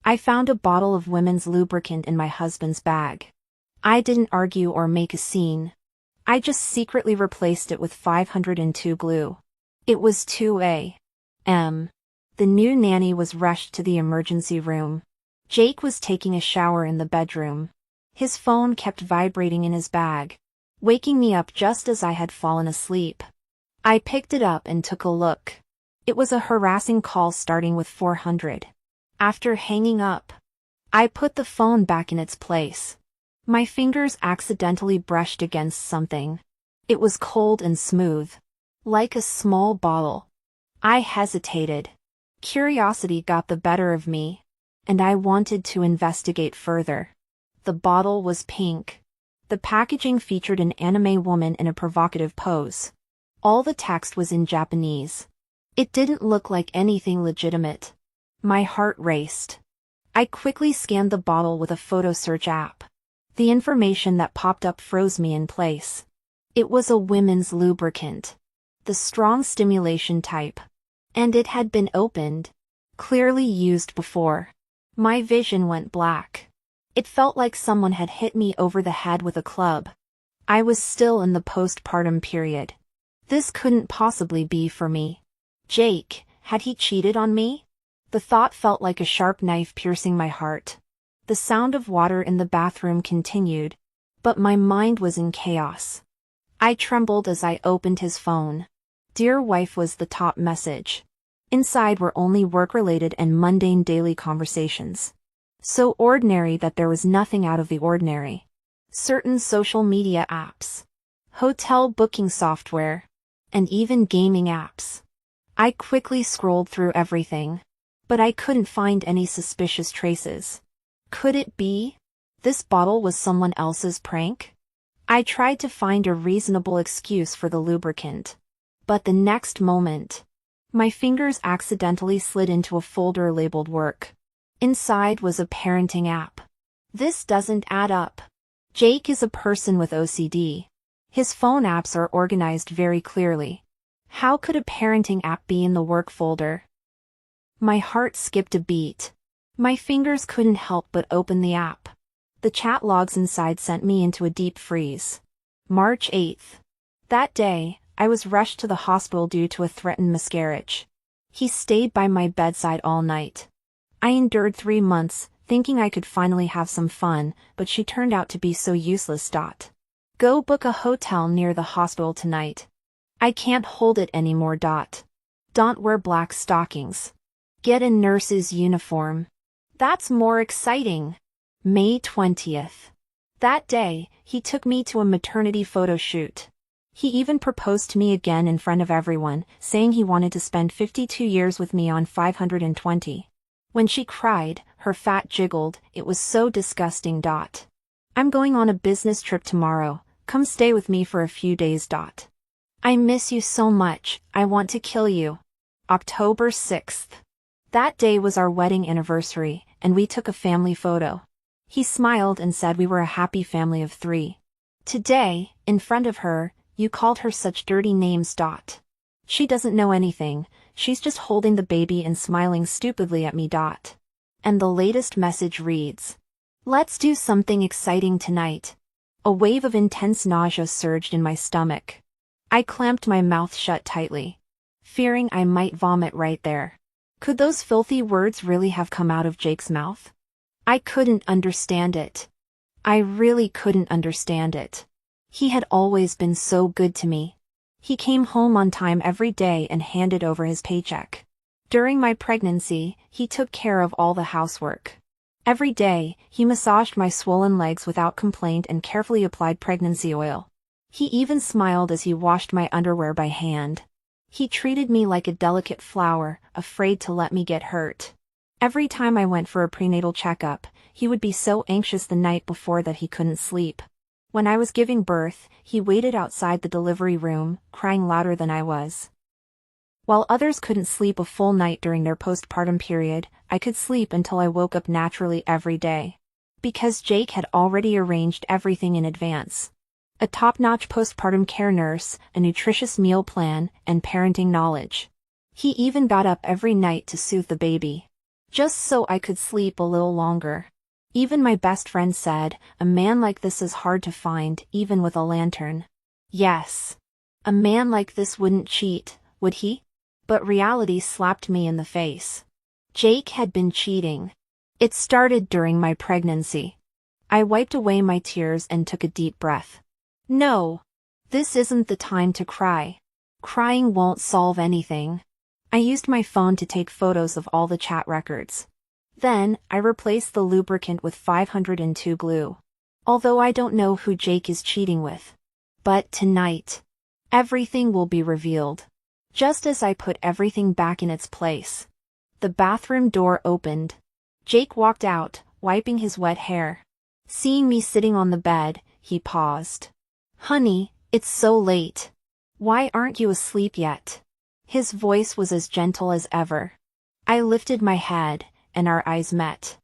I found a bottle of women's lubricant in my husband's bag. I didn't argue or make a scene. I just secretly replaced it with 502 glue. It was 2 a.m. The new nanny was rushed to the emergency room. Jake was taking a shower in the bedroom. His phone kept vibrating in his bag, waking me up just as I had fallen asleep. I picked it up and took a look. It was a harassing call starting with 400. After hanging up, I put the phone back in its place. My fingers accidentally brushed against something. It was cold and smooth, like a small bottle. I hesitated. Curiosity got the better of me, and I wanted to investigate further. The bottle was pink. The packaging featured an anime woman in a provocative pose. All the text was in Japanese. It didn't look like anything legitimate. My heart raced. I quickly scanned the bottle with a photo search app. The information that popped up froze me in place. It was a women's lubricant, the strong stimulation type. And it had been opened, clearly used before. My vision went black. It felt like someone had hit me over the head with a club. I was still in the postpartum period. This couldn't possibly be for me. Jake, had he cheated on me? The thought felt like a sharp knife piercing my heart. The sound of water in the bathroom continued, but my mind was in chaos. I trembled as I opened his phone. Dear wife was the top message. Inside were only work-related and mundane daily conversations. So ordinary that there was nothing out of the ordinary. Certain social media apps, hotel booking software, and even gaming apps. I quickly scrolled through everything, but I couldn't find any suspicious traces. Could it be? This bottle was someone else's prank? I tried to find a reasonable excuse for the lubricant. But the next moment, my fingers accidentally slid into a folder labeled work. Inside was a parenting app. This doesn't add up. Jake is a person with OCD. His phone apps are organized very clearly. How could a parenting app be in the work folder? My heart skipped a beat. My fingers couldn't help but open the app. The chat logs inside sent me into a deep freeze. March 8th. That day, I was rushed to the hospital due to a threatened miscarriage. He stayed by my bedside all night. I endured 3 months, thinking I could finally have some fun, but she turned out to be so useless. Go book a hotel near the hospital tonight. I can't hold it anymore. Don't wear black stockings. Get a nurse's uniform. That's more exciting. May 20th. That day, he took me to a maternity photo shoot. He even proposed to me again in front of everyone, saying he wanted to spend 52 years with me on 520. When she cried, her fat jiggled, it was so disgusting. I'm going on a business trip tomorrow, come stay with me for a few days. I miss you so much, I want to kill you. October 6th. That day was our wedding anniversary, and we took a family photo. He smiled and said we were a happy family of 3. Today, in front of her, you called her such dirty names. She doesn't know anything, she's just holding the baby and smiling stupidly at me. And the latest message reads, let's do something exciting tonight. A wave of intense nausea surged in my stomach. I clamped my mouth shut tightly, fearing I might vomit right there. Could those filthy words really have come out of Jake's mouth? I couldn't understand it. I really couldn't understand it. He had always been so good to me. He came home on time every day and handed over his paycheck. During my pregnancy, he took care of all the housework. Every day, he massaged my swollen legs without complaint and carefully applied pregnancy oil. He even smiled as he washed my underwear by hand. He treated me like a delicate flower, afraid to let me get hurt. Every time I went for a prenatal checkup, he would be so anxious the night before that he couldn't sleep. When I was giving birth, he waited outside the delivery room, crying louder than I was. While others couldn't sleep a full night during their postpartum period, I could sleep until I woke up naturally every day. Because Jake had already arranged everything in advance. A top-notch postpartum care nurse, a nutritious meal plan, and parenting knowledge. He even got up every night to soothe the baby. just so I could sleep a little longer. Even my best friend said, a man like this is hard to find, even with a lantern. Yes. A man like this wouldn't cheat, would he? But reality slapped me in the face. Jake had been cheating. It started during my pregnancy. I wiped away my tears and took a deep breath. No. This isn't the time to cry. Crying won't solve anything. I used my phone to take photos of all the chat records. Then, I replaced the lubricant with 502 glue. Although I don't know who Jake is cheating with. But tonight, everything will be revealed. Just as I put everything back in its place. The bathroom door opened. Jake walked out, wiping his wet hair. Seeing me sitting on the bed, he paused. Honey, it's so late. Why aren't you asleep yet? His voice was as gentle as ever. I lifted my head, and our eyes met.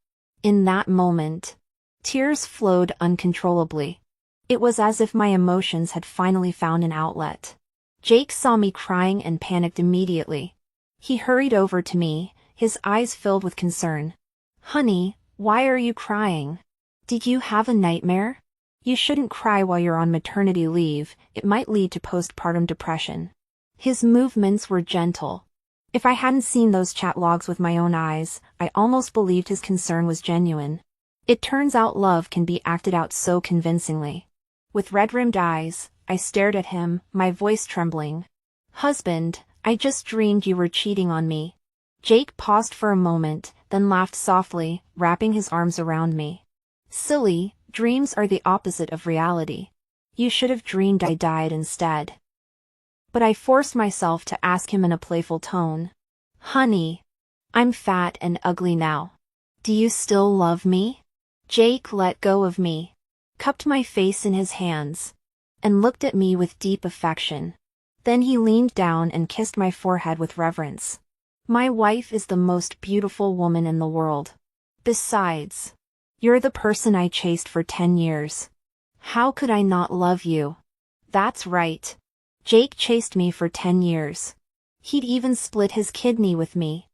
In that moment, tears flowed uncontrollably. It was as if my emotions had finally found an outlet. Jake saw me crying and panicked immediately. He hurried over to me, his eyes filled with concern. Honey, why are you crying? Did you have a nightmare? You shouldn't cry while you're on maternity leave, it might lead to postpartum depression. His movements were gentle. If I hadn't seen those chat logs with my own eyes, I almost believed his concern was genuine. It turns out love can be acted out so convincingly. With red-rimmed eyes, I stared at him, my voice trembling. Husband, I just dreamed you were cheating on me. Jake paused for a moment, then laughed softly, wrapping his arms around me. Silly, dreams are the opposite of reality. You should have dreamed I died instead. But I forced myself to ask him in a playful tone. Honey, I'm fat and ugly now. Do you still love me? Jake let go of me, cupped my face in his hands, and looked at me with deep affection. Then he leaned down and kissed my forehead with reverence. My wife is the most beautiful woman in the world. Besides, you're the person I chased for 10 years. How could I not love you? That's right. Jake chased me for 10 years. He'd even split his kidney with me.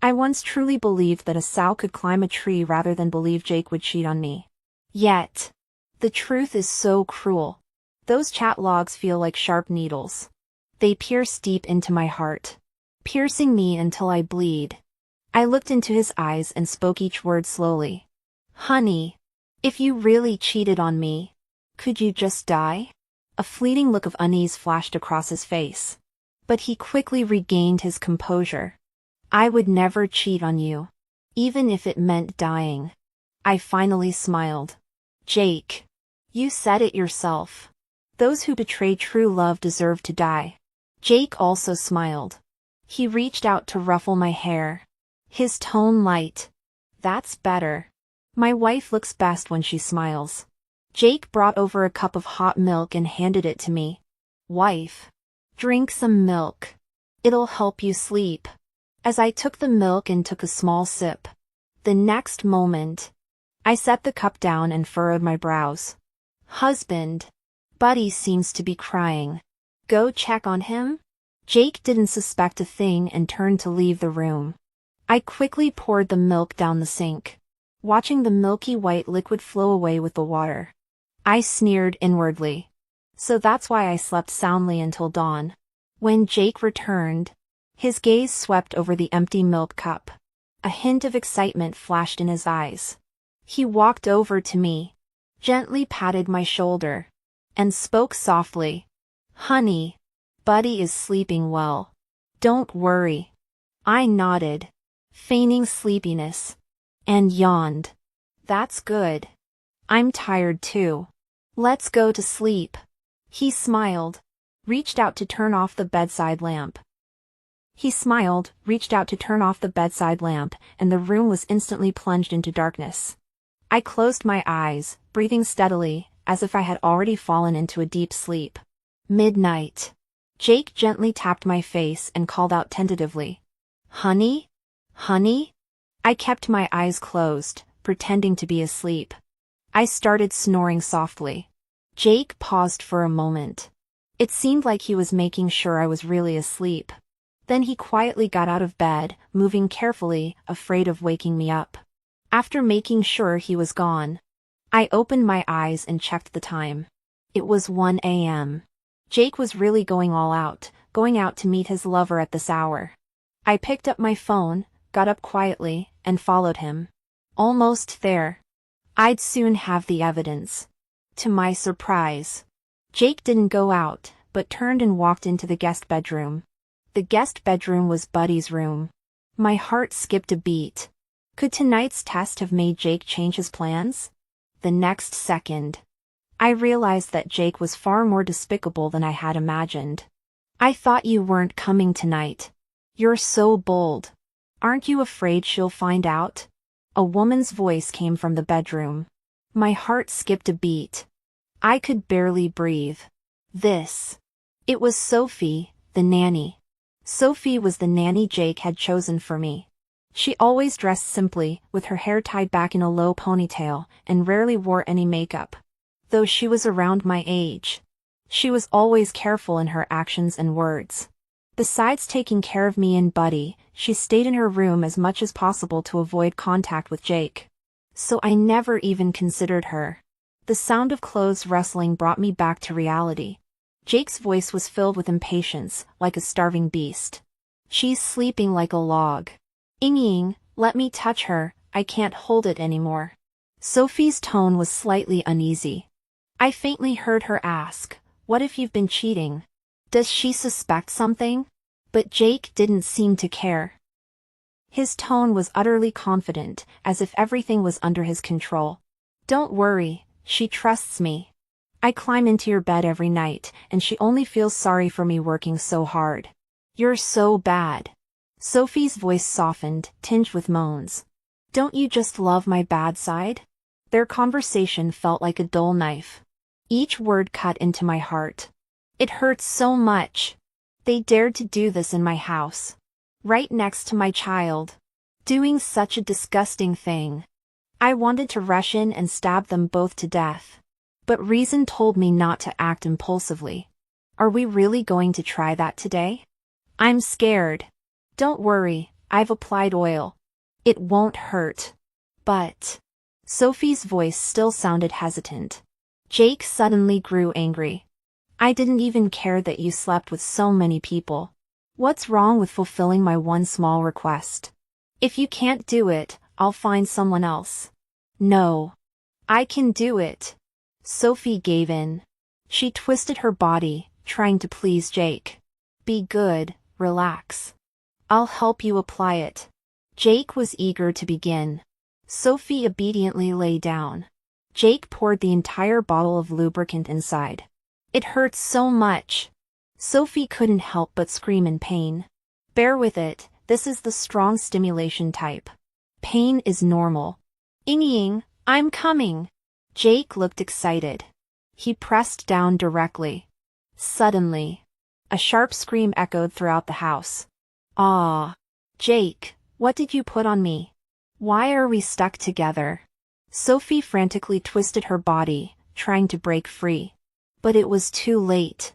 I once truly believed that a sow could climb a tree rather than believe Jake would cheat on me. Yet, the truth is so cruel. Those chat logs feel like sharp needles. They pierce deep into my heart, piercing me until I bleed. I looked into his eyes and spoke each word slowly. Honey, if you really cheated on me, could you just die? A fleeting look of unease flashed across his face. But he quickly regained his composure. I would never cheat on you, even if it meant dying. I finally smiled. Jake, you said it yourself. Those who betray true love deserve to die. Jake also smiled. He reached out to ruffle my hair. His tone light. That's better. My wife looks best when she smiles. Jake brought over a cup of hot milk and handed it to me. Wife, drink some milk. It'll help you sleep. As I took the milk and took a small sip. The next moment, I set the cup down and furrowed my brows. Husband, Buddy seems to be crying. Go check on him? Jake didn't suspect a thing and turned to leave the room. I quickly poured the milk down the sink, watching the milky white liquid flow away with the water. I sneered inwardly. So that's why I slept soundly until dawn. When Jake returned, his gaze swept over the empty milk cup. A hint of excitement flashed in his eyes. He walked over to me, gently patted my shoulder, and spoke softly. Honey, Buddy is sleeping well. Don't worry. I nodded, feigning sleepiness, and yawned. That's good. I'm tired too. Let's go to sleep. He smiled, reached out to turn off the bedside lamp. And the room was instantly plunged into darkness. I closed my eyes, breathing steadily, as if I had already fallen into a deep sleep. Midnight. Jake gently tapped my face and called out tentatively. Honey? Honey? I kept my eyes closed, pretending to be asleep. I started snoring softly. Jake paused for a moment. It seemed like he was making sure I was really asleep. Then he quietly got out of bed, moving carefully, afraid of waking me up. After making sure he was gone, I opened my eyes and checked the time. It was 1 a.m. Jake was really going all out, going out to meet his lover at this hour. I picked up my phone, got up quietly, and followed him. Almost there. I'd soon have the evidence. To my surprise, Jake didn't go out, but turned and walked into the guest bedroom. The guest bedroom was Buddy's room. My heart skipped a beat. Could tonight's test have made Jake change his plans? The next second, I realized that Jake was far more despicable than I had imagined. I thought you weren't coming tonight. You're so bold. Aren't you afraid she'll find out? A woman's voice came from the bedroom. My heart skipped a beat. I could barely breathe. It was Sophie, the nanny. Sophie was the nanny Jake had chosen for me. She always dressed simply, with her hair tied back in a low ponytail, and rarely wore any makeup. Though she was around my age, she was always careful in her actions and words. Besides taking care of me and Buddy, she stayed in her room as much as possible to avoid contact with Jake. So I never even considered her. The sound of clothes rustling brought me back to reality. Jake's voice was filled with impatience, like a starving beast. She's sleeping like a log. Ying, let me touch her, I can't hold it anymore. Sophie's tone was slightly uneasy. I faintly heard her ask, what if you've been cheating? Does she suspect something? But Jake didn't seem to care. His tone was utterly confident, as if everything was under his control. Don't worry, she trusts me. I climb into your bed every night, and she only feels sorry for me working so hard. You're so bad. Sophie's voice softened, tinged with moans. Don't you just love my bad side? Their conversation felt like a dull knife. Each word cut into my heart. It hurt so much. They dared to do this in my house. Right next to my child. Doing such a disgusting thing. I wanted to rush in and stab them both to death. But reason told me not to act impulsively. Are we really going to try that today? I'm scared. Don't worry, I've applied oil. It won't hurt. But... Sophie's voice still sounded hesitant. Jake suddenly grew angry. I didn't even care that you slept with so many people. What's wrong with fulfilling my one small request? If you can't do it, I'll find someone else. No. I can do it. Sophie gave in. She twisted her body, trying to please Jake. Be good, relax. I'll help you apply it. Jake was eager to begin. Sophie obediently lay down. Jake poured the entire bottle of lubricant inside. It hurt so much. Sophie couldn't help but scream in pain. Bear with it, this is the strong stimulation type. Pain is normal. Ying, I'm coming. Jake looked excited. He pressed down directly. Suddenly, a sharp scream echoed throughout the house. Ah! Jake, what did you put on me? Why are we stuck together? Sophie frantically twisted her body, trying to break free. But it was too late.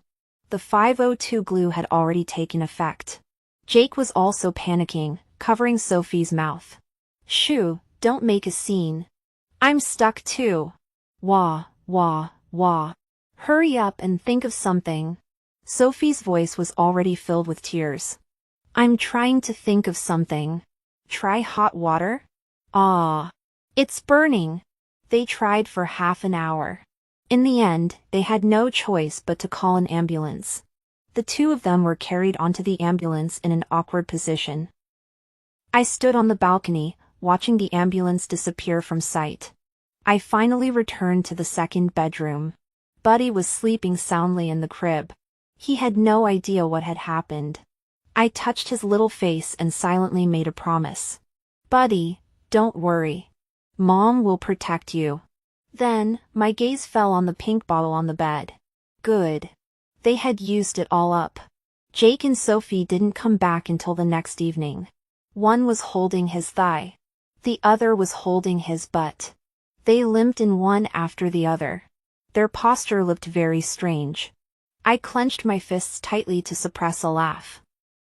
The 502 glue had already taken effect. Jake was also panicking, covering Sophie's mouth. Shoo, don't make a scene. I'm stuck too. Wah, wah, wah. Hurry up and think of something. Sophie's voice was already filled with tears. I'm trying to think of something. Try hot water? Ah. It's burning. They tried for half an hour. In the end, they had no choice but to call an ambulance. The two of them were carried onto the ambulance in an awkward position. I stood on the balcony, watching the ambulance disappear from sight. I finally returned to the second bedroom. Buddy was sleeping soundly in the crib. He had no idea what had happened. I touched his little face and silently made a promise. Buddy, don't worry. Mom will protect you. Then, my gaze fell on the pink bottle on the bed. Good. They had used it all up. Jake and Sophie didn't come back until the next evening. One was holding his thigh. The other was holding his butt. They limped in one after the other. Their posture looked very strange. I clenched my fists tightly to suppress a laugh.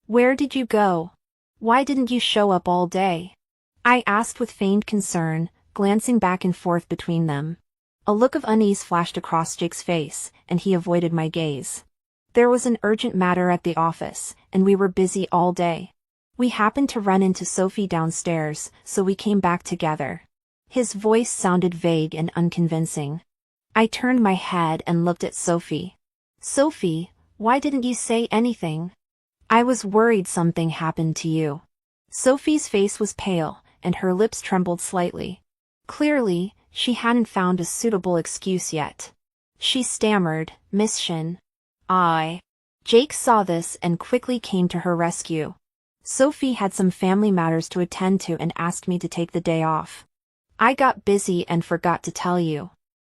Where did you go? Why didn't you show up all day? I asked with feigned concern, glancing back and forth between them. A look of unease flashed across Jake's face, and he avoided my gaze. There was an urgent matter at the office, and we were busy all day. We happened to run into Sophie downstairs, so we came back together. His voice sounded vague and unconvincing. I turned my head and looked at Sophie. Sophie, why didn't you say anything? I was worried something happened to you. Sophie's face was pale, and her lips trembled slightly. Clearly, she hadn't found a suitable excuse yet. She stammered, Miss Shin. Jake saw this and quickly came to her rescue. Sophie had some family matters to attend to and asked me to take the day off. I got busy and forgot to tell you.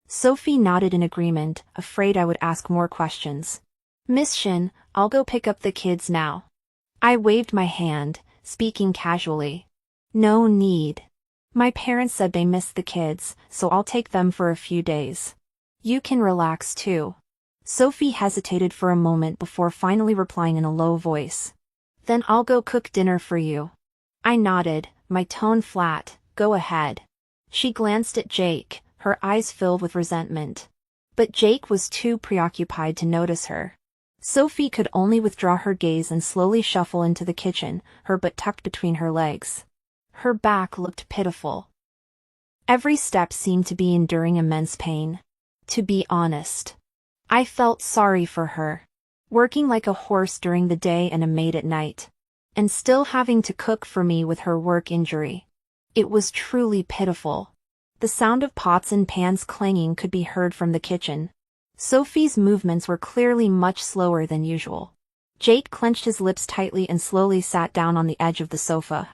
Sophie nodded in agreement, afraid I would ask more questions. Miss Shin, I'll go pick up the kids now. I waved my hand, speaking casually. No need. My parents said they missed the kids, so I'll take them for a few days. You can relax too. Sophie hesitated for a moment before finally replying in a low voice. Then I'll go cook dinner for you. I nodded, my tone flat, go ahead. She glanced at Jake, her eyes filled with resentment. But Jake was too preoccupied to notice her. Sophie could only withdraw her gaze and slowly shuffle into the kitchen, her butt tucked between her legs. Her back looked pitiful. Every step seemed to be enduring immense pain. To be honest, I felt sorry for her. Working like a horse during the day and a maid at night. And still having to cook for me with her work injury. It was truly pitiful. The sound of pots and pans clanging could be heard from the kitchen. Sophie's movements were clearly much slower than usual. Jake clenched his lips tightly and slowly sat down on the edge of the sofa.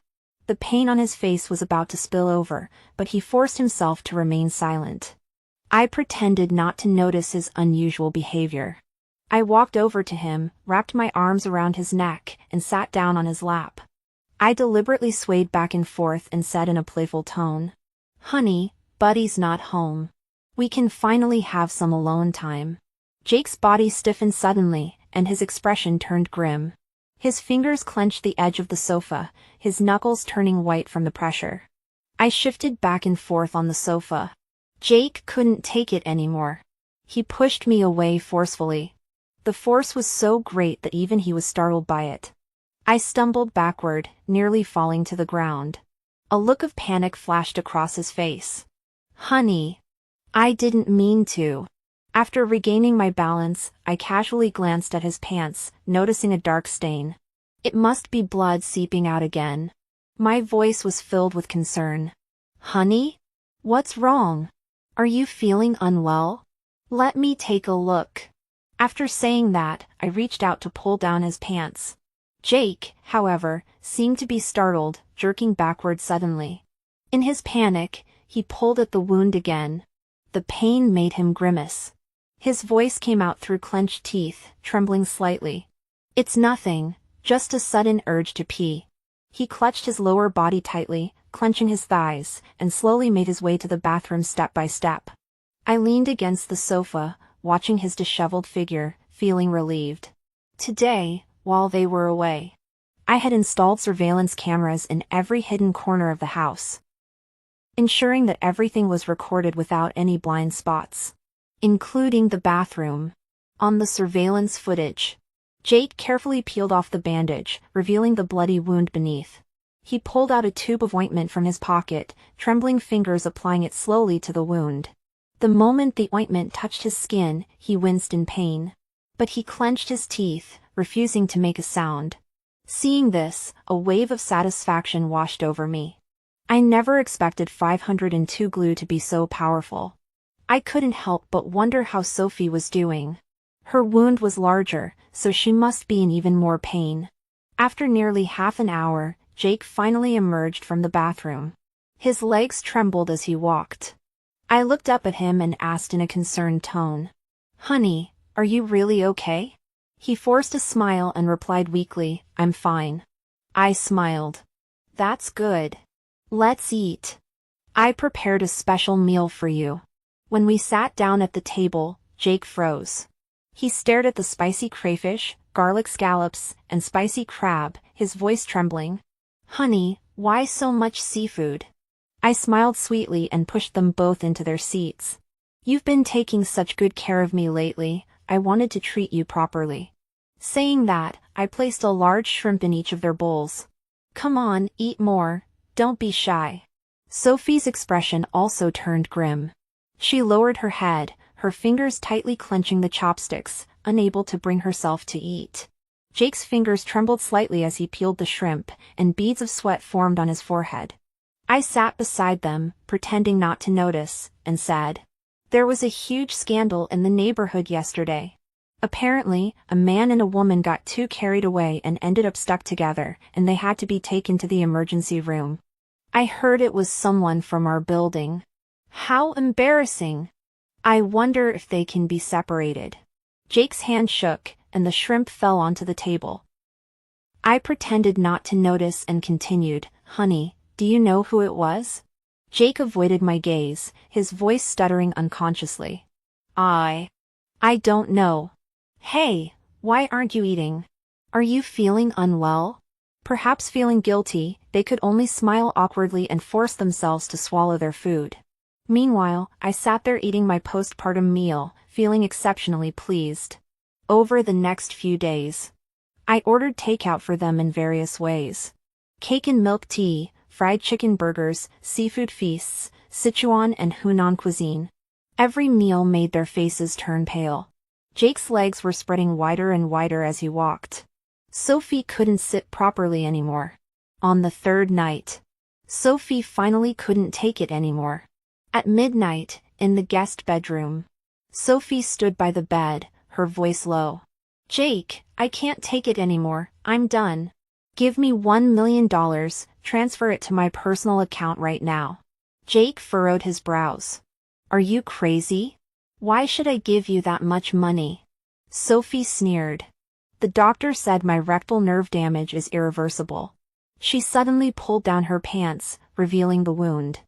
The pain on his face was about to spill over, but he forced himself to remain silent. I pretended not to notice his unusual behavior. I walked over to him, wrapped my arms around his neck, and sat down on his lap. I deliberately swayed back and forth and said in a playful tone, Honey, Buddy's not home. We can finally have some alone time. Jake's body stiffened suddenly, and his expression turned grim. His fingers clenched the edge of the sofa, his knuckles turning white from the pressure. I shifted back and forth on the sofa. Jake couldn't take it anymore. He pushed me away forcefully. The force was so great that even he was startled by it. I stumbled backward, nearly falling to the ground. A look of panic flashed across his face. Honey. I didn't mean to. After regaining my balance, I casually glanced at his pants, noticing a dark stain. It must be blood seeping out again. My voice was filled with concern. Honey? What's wrong? Are you feeling unwell? Let me take a look. After saying that, I reached out to pull down his pants. Jake, however, seemed to be startled, jerking backward suddenly. In his panic, he pulled at the wound again. The pain made him grimace. His voice came out through clenched teeth, trembling slightly. It's nothing, just a sudden urge to pee. He clutched his lower body tightly, clenching his thighs, and slowly made his way to the bathroom step by step. I leaned against the sofa, watching his disheveled figure, feeling relieved. Today, while they were away, I had installed surveillance cameras in every hidden corner of the house, ensuring that everything was recorded without any blind spots, including the bathroom. On the surveillance footage, Jake carefully peeled off the bandage, revealing the bloody wound beneath. He pulled out a tube of ointment from his pocket, trembling fingers applying it slowly to the wound. The moment the ointment touched his skin, he winced in pain. But he clenched his teeth, refusing to make a sound. Seeing this, a wave of satisfaction washed over me. I never expected 502 glue to be so powerful. I couldn't help but wonder how Sophie was doing. Her wound was larger, so she must be in even more pain. After nearly half an hour, Jake finally emerged from the bathroom. His legs trembled as he walked. I looked up at him and asked in a concerned tone, Honey, are you really okay? He forced a smile and replied weakly, I'm fine. I smiled. That's good. Let's eat. I prepared a special meal for you. When we sat down at the table, Jake froze. He stared at the spicy crayfish, garlic scallops, and spicy crab, his voice trembling. Honey, why so much seafood? I smiled sweetly and pushed them both into their seats. You've been taking such good care of me lately, I wanted to treat you properly. Saying that, I placed a large shrimp in each of their bowls. Come on, eat more, don't be shy. Sophie's expression also turned grim. She lowered her head, her fingers tightly clenching the chopsticks, unable to bring herself to eat. Jake's fingers trembled slightly as he peeled the shrimp, and beads of sweat formed on his forehead. I sat beside them, pretending not to notice, and said, "There was a huge scandal in the neighborhood yesterday. Apparently, a man and a woman got too carried away and ended up stuck together, and they had to be taken to the emergency room. I heard it was someone from our building. How embarrassing. I wonder if they can be separated." Jake's hand shook, and the shrimp fell onto the table. I pretended not to notice and continued, "Honey, do you know who it was?" Jake avoided my gaze, his voice stuttering unconsciously. I don't know. Hey, why aren't you eating? Are you feeling unwell? Perhaps feeling guilty, they could only smile awkwardly and force themselves to swallow their food. Meanwhile, I sat there eating my postpartum meal, feeling exceptionally pleased. Over the next few days, I ordered takeout for them in various ways. Cake and milk tea, fried chicken burgers, seafood feasts, Sichuan and Hunan cuisine. Every meal made their faces turn pale. Jake's legs were spreading wider and wider as he walked. Sophie couldn't sit properly anymore. On the third night, Sophie finally couldn't take it anymore. At midnight, in the guest bedroom, Sophie stood by the bed, her voice low. "Jake, I can't take it anymore, I'm done. Give me $1 million, transfer it to my personal account right now." Jake furrowed his brows. "Are you crazy? Why should I give you that much money?" Sophie sneered. "The doctor said my rectal nerve damage is irreversible." She suddenly pulled down her pants, revealing the wound.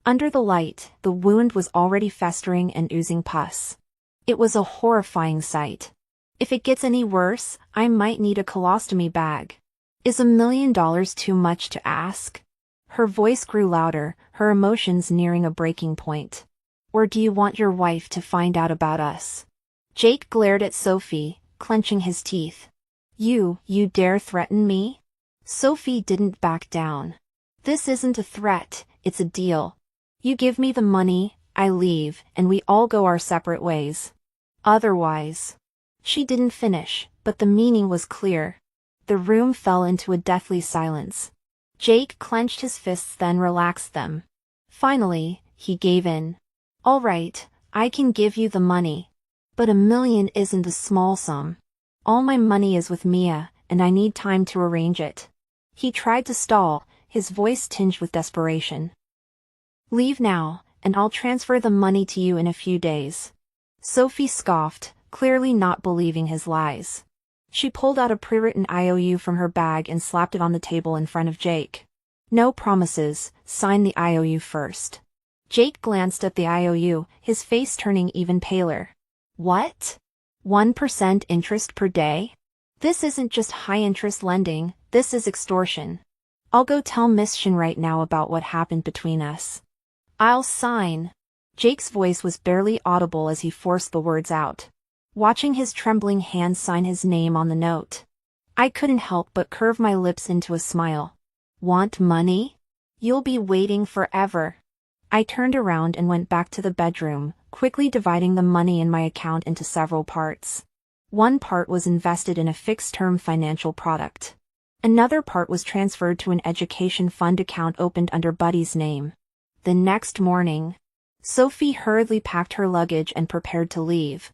Under the light, the wound was already festering and oozing pus. It was a horrifying sight. "If it gets any worse, I might need a colostomy bag. Is $1 million too much to ask?" Her voice grew louder, her emotions nearing a breaking point. "Or do you want your wife to find out about us?" Jake glared at Sophie, clenching his teeth. You dare threaten me?" Sophie didn't back down. "This isn't a threat, it's a deal. You give me the money, I leave, and we all go our separate ways. Otherwise..." She didn't finish, but the meaning was clear. The room fell into a deathly silence. Jake clenched his fists then relaxed them. Finally, he gave in. "All right, I can give you the money. But $1 million isn't a small sum. All my money is with Mia, and I need time to arrange it." He tried to stall, his voice tinged with desperation. "Leave now, and I'll transfer the money to you in a few days." Sophie scoffed, clearly not believing his lies. She pulled out a pre-written IOU from her bag and slapped it on the table in front of Jake. "No promises, sign the IOU first." Jake glanced at the IOU, his face turning even paler. "What? 1% interest per day? This isn't just high-interest lending, this is extortion. I'll go tell Miss Shin right now about what happened between us." "I'll sign." Jake's voice was barely audible as he forced the words out. Watching his trembling hand sign his name on the note, I couldn't help but curve my lips into a smile. "Want money? You'll be waiting forever." I turned around and went back to the bedroom, quickly dividing the money in my account into several parts. One part was invested in a fixed-term financial product. Another part was transferred to an education fund account opened under Buddy's name. The next morning, Sophie hurriedly packed her luggage and prepared to leave.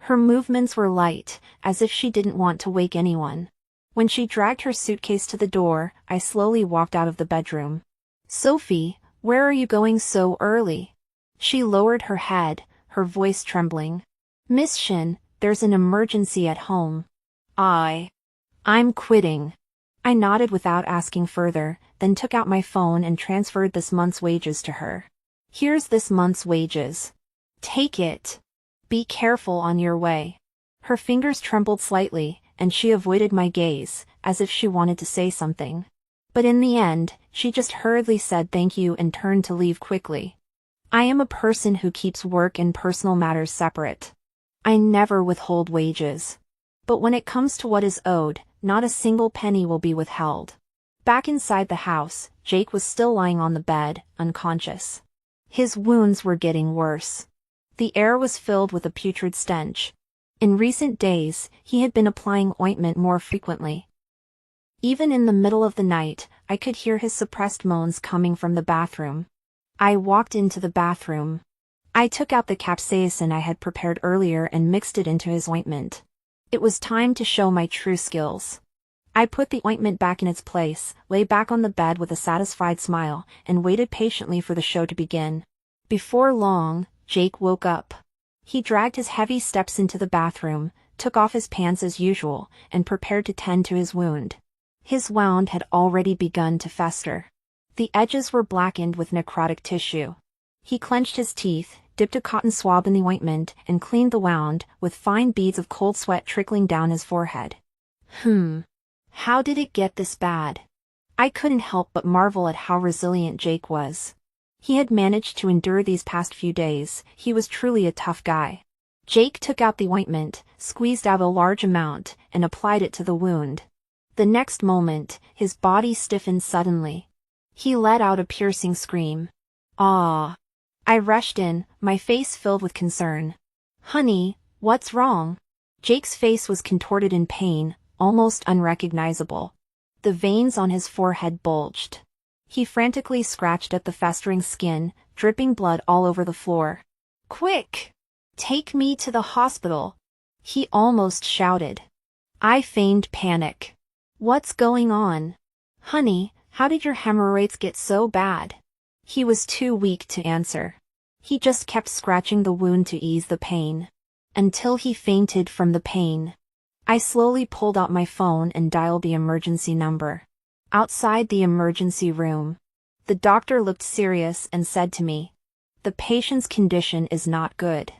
Her movements were light, as if she didn't want to wake anyone. When she dragged her suitcase to the door, I slowly walked out of the bedroom. "Sophie, where are you going so early?" She lowered her head, her voice trembling. "Miss Shin, there's an emergency at home. I'm quitting." I nodded without asking further, then took out my phone and transferred this month's wages to her. "Here's this month's wages. Take it. Be careful on your way." Her fingers trembled slightly, and she avoided my gaze, as if she wanted to say something. But in the end, she just hurriedly said thank you and turned to leave quickly. I am a person who keeps work and personal matters separate. I never withhold wages. But when it comes to what is owed, not a single penny will be withheld. Back inside the house, Jake was still lying on the bed, unconscious. His wounds were getting worse. The air was filled with a putrid stench. In recent days, he had been applying ointment more frequently. Even in the middle of the night, I could hear his suppressed moans coming from the bathroom. I walked into the bathroom. I took out the capsaicin I had prepared earlier and mixed it into his ointment. It was time to show my true skills. I put the ointment back in its place, lay back on the bed with a satisfied smile, and waited patiently for the show to begin. Before long, Jake woke up. He dragged his heavy steps into the bathroom, took off his pants as usual, and prepared to tend to his wound. His wound had already begun to fester. The edges were blackened with necrotic tissue. He clenched his teeth, dipped a cotton swab in the ointment, and cleaned the wound, with fine beads of cold sweat trickling down his forehead. How did it get this bad? I couldn't help but marvel at how resilient Jake was. He had managed to endure these past few days. He was truly a tough guy. Jake took out the ointment, squeezed out a large amount, and applied it to the wound. The next moment, his body stiffened suddenly. He let out a piercing scream. "Ah!" I rushed in, my face filled with concern. "Honey, what's wrong?" Jake's face was contorted in pain, almost unrecognizable. The veins on his forehead bulged. He frantically scratched at the festering skin, dripping blood all over the floor. "Quick! Take me to the hospital!" he almost shouted. I feigned panic. "What's going on? Honey, how did your hemorrhoids get so bad?" He was too weak to answer. He just kept scratching the wound to ease the pain. Until he fainted from the pain. I slowly pulled out my phone and dialed the emergency number. Outside the emergency room, the doctor looked serious and said to me, "The patient's condition is not good.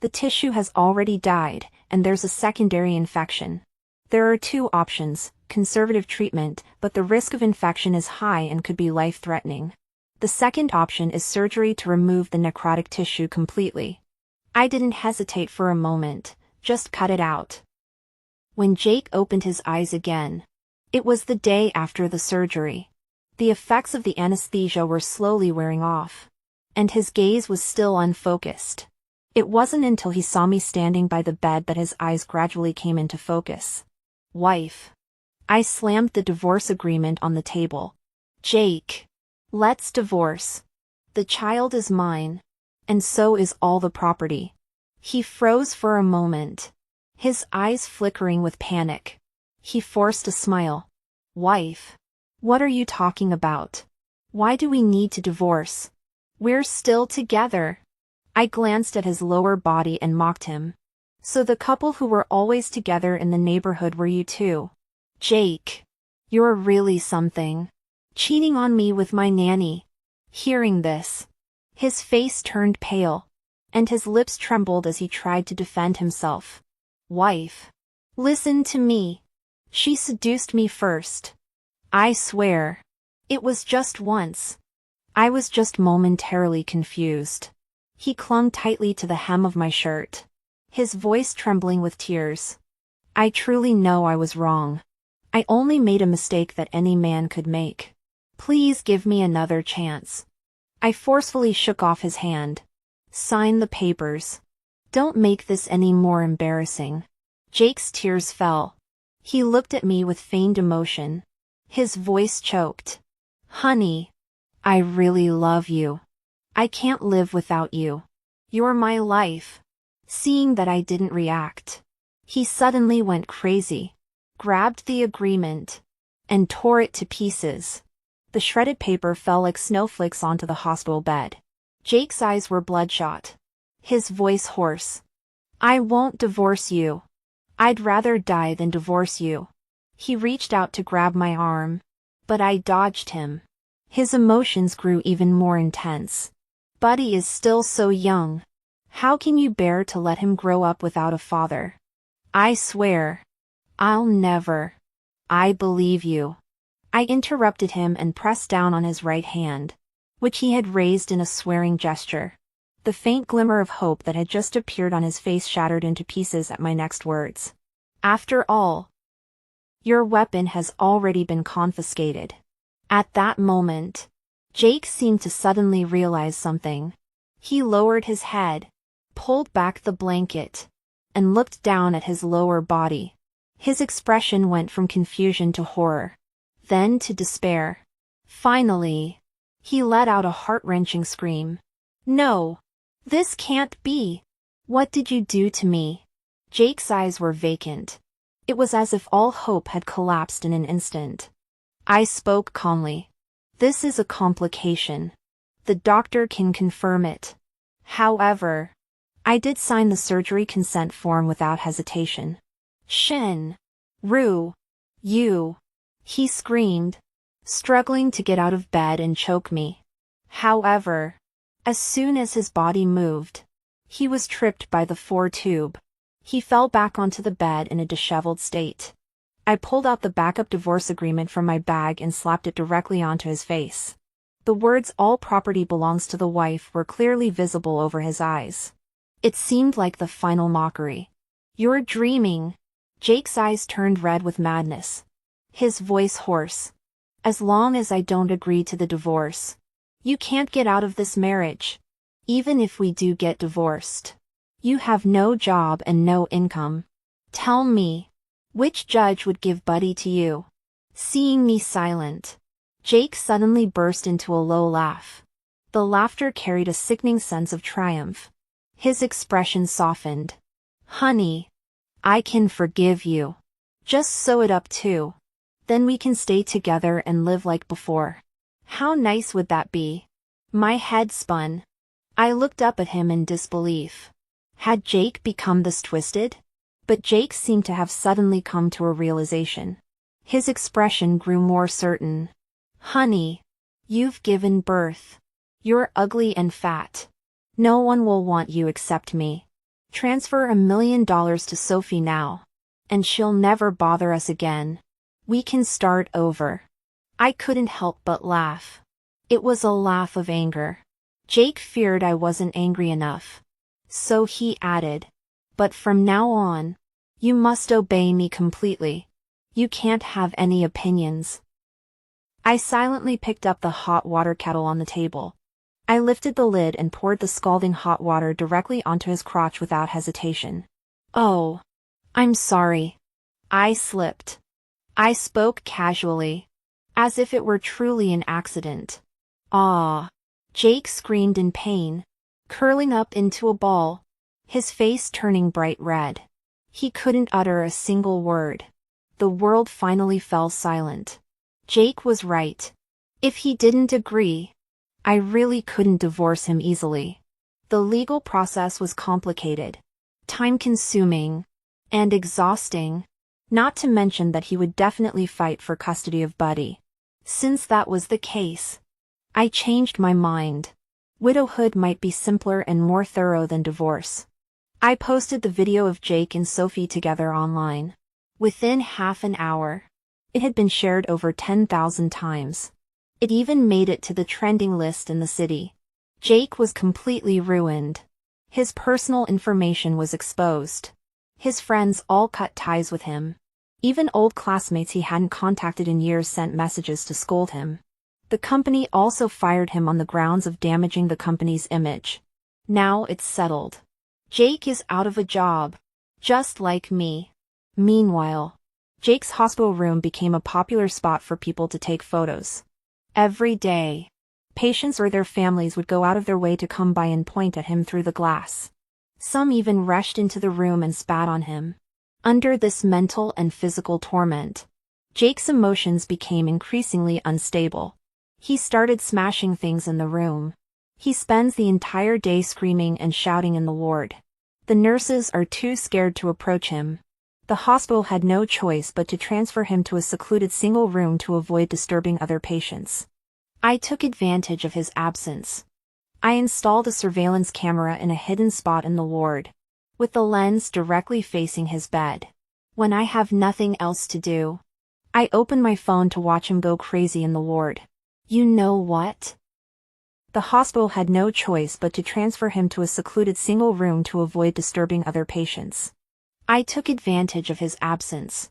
The tissue has already died, and there's a secondary infection. There are two options: conservative treatment, but the risk of infection is high and could be life-threatening. The second option is surgery to remove the necrotic tissue completely." I didn't hesitate for a moment, just cut it out. When Jake opened his eyes again, it was the day after the surgery. The effects of the anesthesia were slowly wearing off, and his gaze was still unfocused. It wasn't until he saw me standing by the bed that his eyes gradually came into focus. "Wife." I slammed the divorce agreement on the table. "Jake, let's divorce. The child is mine. And so is all the property." He froze for a moment, his eyes flickering with panic. He forced a smile. "Wife, what are you talking about? Why do we need to divorce? We're still together." I glanced at his lower body and mocked him. "So the couple who were always together in the neighborhood were you too? Jake, you're really something. Cheating on me with my nanny." Hearing this, his face turned pale, and his lips trembled as he tried to defend himself. "Wife, listen to me. She seduced me first. I swear. It was just once. I was just momentarily confused." He clung tightly to the hem of my shirt, his voice trembling with tears. "I truly know I was wrong. I only made a mistake that any man could make. Please give me another chance." I forcefully shook off his hand. "Sign the papers. Don't make this any more embarrassing." Jake's tears fell. He looked at me with feigned emotion. His voice choked. "Honey, I really love you. I can't live without you. You're my life." Seeing that I didn't react, he suddenly went crazy, grabbed the agreement, and tore it to pieces. The shredded paper fell like snowflakes onto the hospital bed. Jake's eyes were bloodshot, his voice hoarse. "I won't divorce you. I'd rather die than divorce you." He reached out to grab my arm, but I dodged him. His emotions grew even more intense. "Buddy is still so young. How can you bear to let him grow up without a father? I swear, I'll never. I believe you. I interrupted him and pressed down on his right hand, which he had raised in a swearing gesture. The faint glimmer of hope that had just appeared on his face shattered into pieces at my next words. After all, your weapon has already been confiscated. At that moment, Jake seemed to suddenly realize something. He lowered his head, pulled back the blanket, and looked down at his lower body. His expression went from confusion to horror, then to despair. Finally, he let out a heart-wrenching scream. No! This can't be! What did you do to me? Jake's eyes were vacant. It was as if all hope had collapsed in an instant. I spoke calmly. This is a complication. The doctor can confirm it. However, I did sign the surgery consent form without hesitation. Shin. Rue. You. He screamed, struggling to get out of bed and choke me. However, as soon as his body moved, he was tripped by the 4-tube. He fell back onto the bed in a disheveled state. I pulled out the backup divorce agreement from my bag and slapped it directly onto his face. The words "all property belongs to the wife" were clearly visible over his eyes. It seemed like the final mockery. You're dreaming. Jake's eyes turned red with madness. His voice hoarse. As long as I don't agree to the divorce, you can't get out of this marriage. Even if we do get divorced, you have no job and no income. Tell me, which judge would give Buddy to you? Seeing me silent, Jake suddenly burst into a low laugh. The laughter carried a sickening sense of triumph. His expression softened. Honey, I can forgive you. Just sew it up too. Then we can stay together and live like before. How nice would that be? My head spun. I looked up at him in disbelief. Had Jake become this twisted? But Jake seemed to have suddenly come to a realization. His expression grew more certain. Honey, you've given birth. You're ugly and fat. No one will want you except me. Transfer $1 million to Sophie now, and she'll never bother us again. We can start over. I couldn't help but laugh. It was a laugh of anger. Jake feared I wasn't angry enough. So he added, but from now on, you must obey me completely. You can't have any opinions. I silently picked up the hot water kettle on the table. I lifted the lid and poured the scalding hot water directly onto his crotch without hesitation. Oh, I'm sorry. I slipped. I spoke casually, as if it were truly an accident. Ah! Jake screamed in pain, curling up into a ball, his face turning bright red. He couldn't utter a single word. The world finally fell silent. Jake was right. If he didn't agree, I really couldn't divorce him easily. The legal process was complicated, time-consuming, and exhausting. Not to mention that he would definitely fight for custody of Buddy. Since that was the case, I changed my mind. Widowhood might be simpler and more thorough than divorce. I posted the video of Jake and Sophie together online. Within half an hour, it had been shared over 10,000 times. It even made it to the trending list in the city. Jake was completely ruined. His personal information was exposed. His friends all cut ties with him. Even old classmates he hadn't contacted in years sent messages to scold him. The company also fired him on the grounds of damaging the company's image. Now it's settled. Jake is out of a job. Just like me. Meanwhile, Jake's hospital room became a popular spot for people to take photos. Every day, patients or their families would go out of their way to come by and point at him through the glass. Some even rushed into the room and spat on him. Under this mental and physical torment, Jake's emotions became increasingly unstable. He started smashing things in the room. He spends the entire day screaming and shouting in the ward. The nurses are too scared to approach him. The hospital had no choice but to transfer him to a secluded single room to avoid disturbing other patients. I took advantage of his absence. I installed a surveillance camera in a hidden spot in the ward, with the lens directly facing his bed. When I have nothing else to do, I open my phone to watch him go crazy in the ward. You know what? The hospital had no choice but to transfer him to a secluded single room to avoid disturbing other patients. I took advantage of his absence.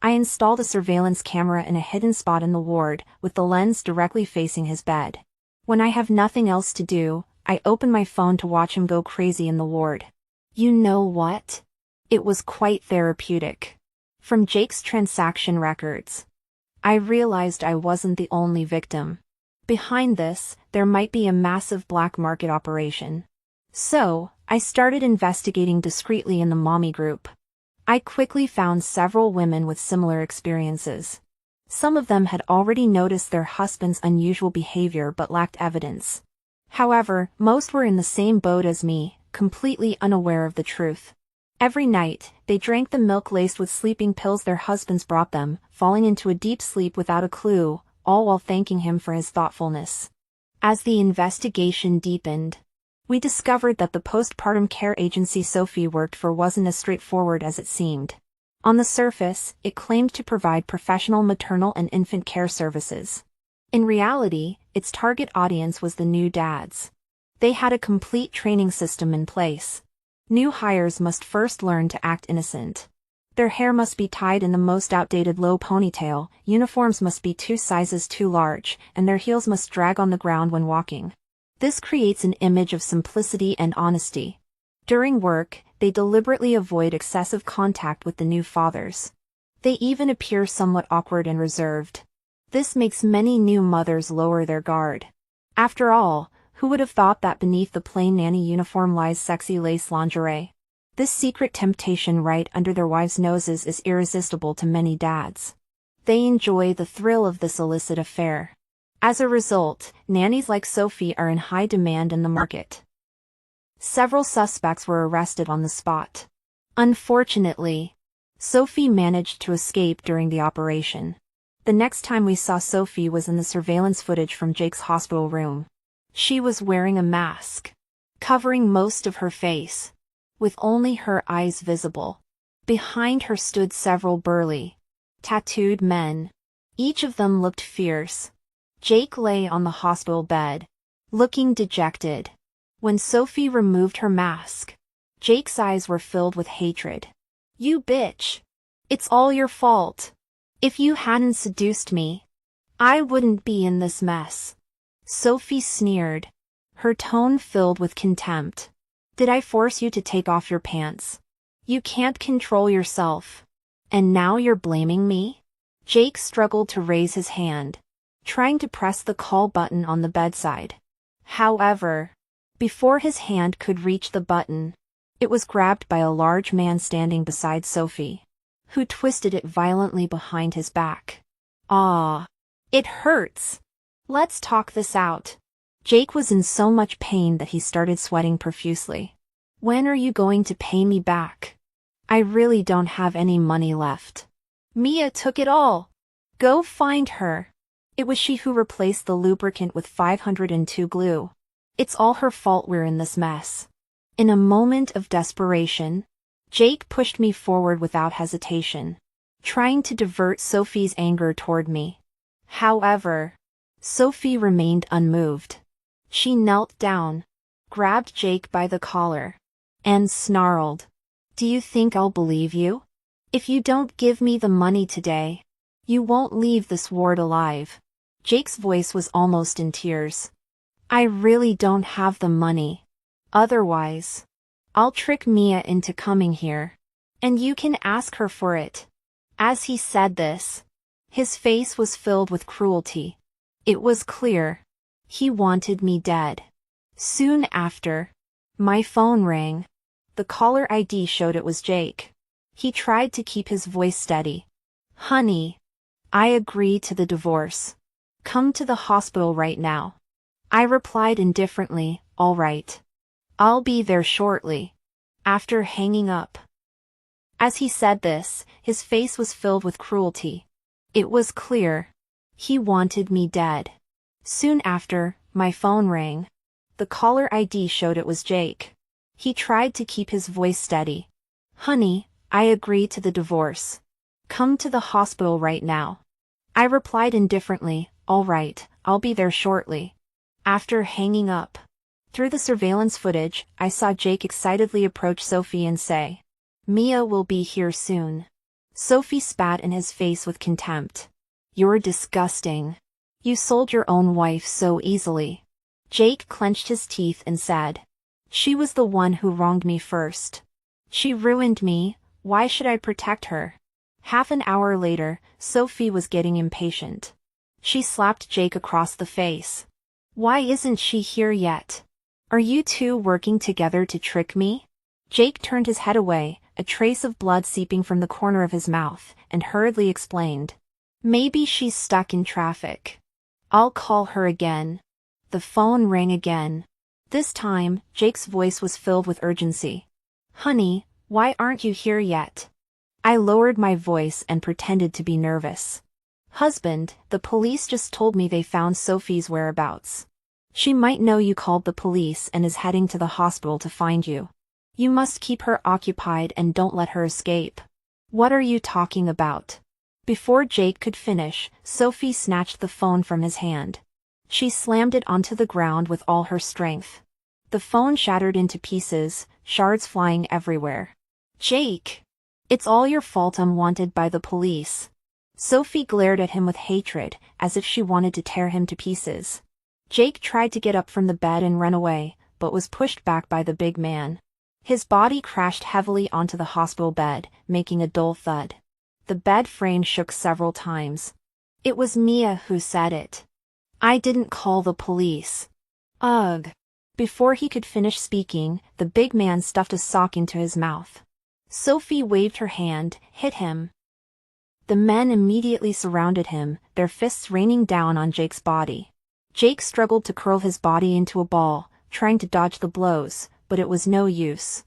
I installed a surveillance camera in a hidden spot in the ward, with the lens directly facing his bed. When I have nothing else to do, I open my phone to watch him go crazy in the ward. You know what? It was quite therapeutic. From Jake's transaction records, I realized I wasn't the only victim. Behind this, there might be a massive black market operation. So, I started investigating discreetly in the mommy group. I quickly found several women with similar experiences. Some of them had already noticed their husband's unusual behavior but lacked evidence. However, most were in the same boat as me, completely unaware of the truth. Every night, they drank the milk laced with sleeping pills their husbands brought them, falling into a deep sleep without a clue, all while thanking him for his thoughtfulness. As the investigation deepened, we discovered that the postpartum care agency Sophie worked for wasn't as straightforward as it seemed. On the surface, it claimed to provide professional maternal and infant care services. In reality, its target audience was the new dads. They had a complete training system in place. New hires must first learn to act innocent. Their hair must be tied in the most outdated low ponytail, uniforms must be 2 sizes too large, and their heels must drag on the ground when walking. This creates an image of simplicity and honesty. During work, they deliberately avoid excessive contact with the new fathers. They even appear somewhat awkward and reserved. This makes many new mothers lower their guard. After all, who would have thought that beneath the plain nanny uniform lies sexy lace lingerie? This secret temptation right under their wives' noses is irresistible to many dads. They enjoy the thrill of this illicit affair. As a result, nannies like Sophie are in high demand in the market. Several suspects were arrested on the spot. Unfortunately, Sophie managed to escape during the operation. The next time we saw Sophie was in the surveillance footage from Jake's hospital room. She was wearing a mask, covering most of her face, with only her eyes visible. Behind her stood several burly, tattooed men. Each of them looked fierce. Jake lay on the hospital bed, looking dejected. When Sophie removed her mask, Jake's eyes were filled with hatred. You bitch! It's all your fault. If you hadn't seduced me, I wouldn't be in this mess. Sophie sneered, her tone filled with contempt. Did I force you to take off your pants? You can't control yourself. And now you're blaming me? Jake struggled to raise his hand, trying to press the call button on the bedside. However, before his hand could reach the button, it was grabbed by a large man standing beside Sophie, who twisted it violently behind his back. Ah, it hurts. Let's talk this out. Jake was in so much pain that he started sweating profusely. When are you going to pay me back? I really don't have any money left. Mia took it all. Go find her. It was she who replaced the lubricant with 502 glue. It's all her fault we're in this mess. In a moment of desperation, Jake pushed me forward without hesitation, trying to divert Sophie's anger toward me. However, Sophie remained unmoved. She knelt down, grabbed Jake by the collar, and snarled, "Do you think I'll believe you? If you don't give me the money today, you won't leave this ward alive." Jake's voice was almost in tears. I really don't have the money. Otherwise, I'll trick Mia into coming here, and you can ask her for it. As he said this, his face was filled with cruelty. It was clear. He wanted me dead. Soon after, my phone rang. The caller ID showed it was Jake. He tried to keep his voice steady. Honey, I agree to the divorce. Come to the hospital right now. I replied indifferently, all right. I'll be there shortly. After hanging up. As he said this, his face was filled with cruelty. It was clear. He wanted me dead. Soon after, my phone rang. The caller ID showed it was Jake. He tried to keep his voice steady. Honey, I agree to the divorce. Come to the hospital right now. I replied indifferently, all right, I'll be there shortly. After hanging up. Through the surveillance footage, I saw Jake excitedly approach Sophie and say, Mia will be here soon. Sophie spat in his face with contempt. You're disgusting. You sold your own wife so easily. Jake clenched his teeth and said, she was the one who wronged me first. She ruined me, why should I protect her? Half an hour later, Sophie was getting impatient. She slapped Jake across the face. Why isn't she here yet? Are you two working together to trick me? Jake turned his head away, a trace of blood seeping from the corner of his mouth, and hurriedly explained. Maybe she's stuck in traffic. I'll call her again. The phone rang again. This time, Jake's voice was filled with urgency. Honey, why aren't you here yet? I lowered my voice and pretended to be nervous. Husband, the police just told me they found Sophie's whereabouts. She might know you called the police and is heading to the hospital to find you. You must keep her occupied and don't let her escape. What are you talking about? Before Jake could finish, Sophie snatched the phone from his hand. She slammed it onto the ground with all her strength. The phone shattered into pieces, shards flying everywhere. Jake! It's all your fault I'm wanted by the police. Sophie glared at him with hatred, as if she wanted to tear him to pieces. Jake tried to get up from the bed and run away, but was pushed back by the big man. His body crashed heavily onto the hospital bed, making a dull thud. The bed frame shook several times. It was Mia who said it. I didn't call the police. Ugh. Before he could finish speaking, the big man stuffed a sock into his mouth. Sophie waved her hand, hit him. The men immediately surrounded him, their fists raining down on Jake's body. Jake struggled to curl his body into a ball, trying to dodge the blows, but it was no use.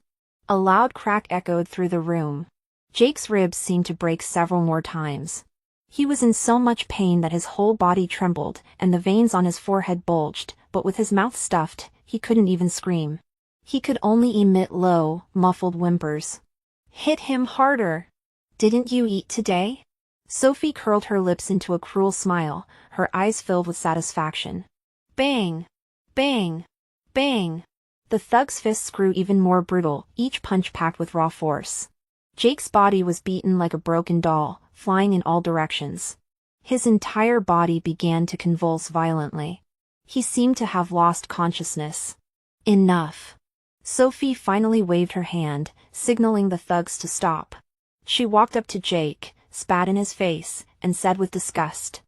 A loud crack echoed through the room. Jake's ribs seemed to break several more times. He was in so much pain that his whole body trembled, and the veins on his forehead bulged, but with his mouth stuffed, he couldn't even scream. He could only emit low, muffled whimpers. Hit him harder. Didn't you eat today? Sophie curled her lips into a cruel smile, her eyes filled with satisfaction. Bang! Bang! Bang! The thug's fists grew even more brutal, each punch packed with raw force. Jake's body was beaten like a broken doll, flying in all directions. His entire body began to convulse violently. He seemed to have lost consciousness. Enough. Sophie finally waved her hand, signaling the thugs to stop. She walked up to Jake, spat in his face, and said with disgust,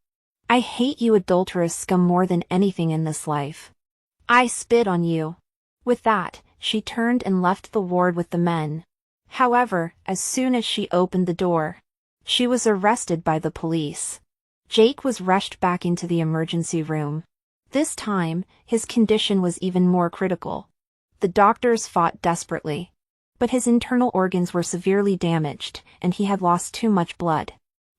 I hate you adulterous scum more than anything in this life. I spit on you. With that, she turned and left the ward with the men. However, as soon as she opened the door, she was arrested by the police. Jake was rushed back into the emergency room. This time, his condition was even more critical. The doctors fought desperately. But his internal organs were severely damaged, and he had lost too much blood.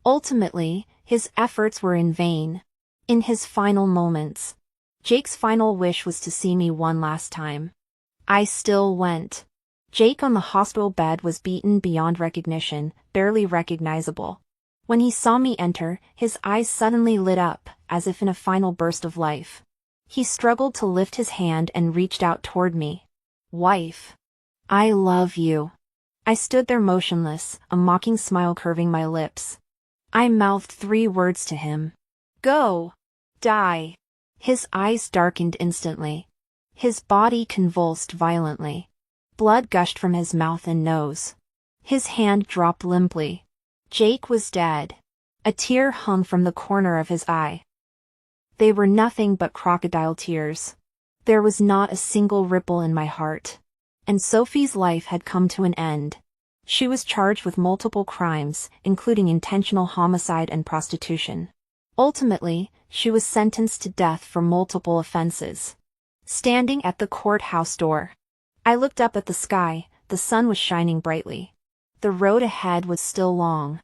Ultimately, his efforts were in vain. In his final moments, Jake's final wish was to see me one last time. I still went. Jake on the hospital bed was beaten beyond recognition, barely recognizable. When he saw me enter, his eyes suddenly lit up, as if in a final burst of life. He struggled to lift his hand and reached out toward me. Wife. I love you. I stood there motionless, a mocking smile curving my lips. I mouthed 3 words to him. Go. Die. His eyes darkened instantly. His body convulsed violently. Blood gushed from his mouth and nose. His hand dropped limply. Jake was dead. A tear hung from the corner of his eye. They were nothing but crocodile tears. There was not a single ripple in my heart. And Sophie's life had come to an end. She was charged with multiple crimes, including intentional homicide and prostitution. Ultimately, she was sentenced to death for multiple offenses. Standing at the courthouse door, I looked up at the sky. The sun was shining brightly. The road ahead was still long.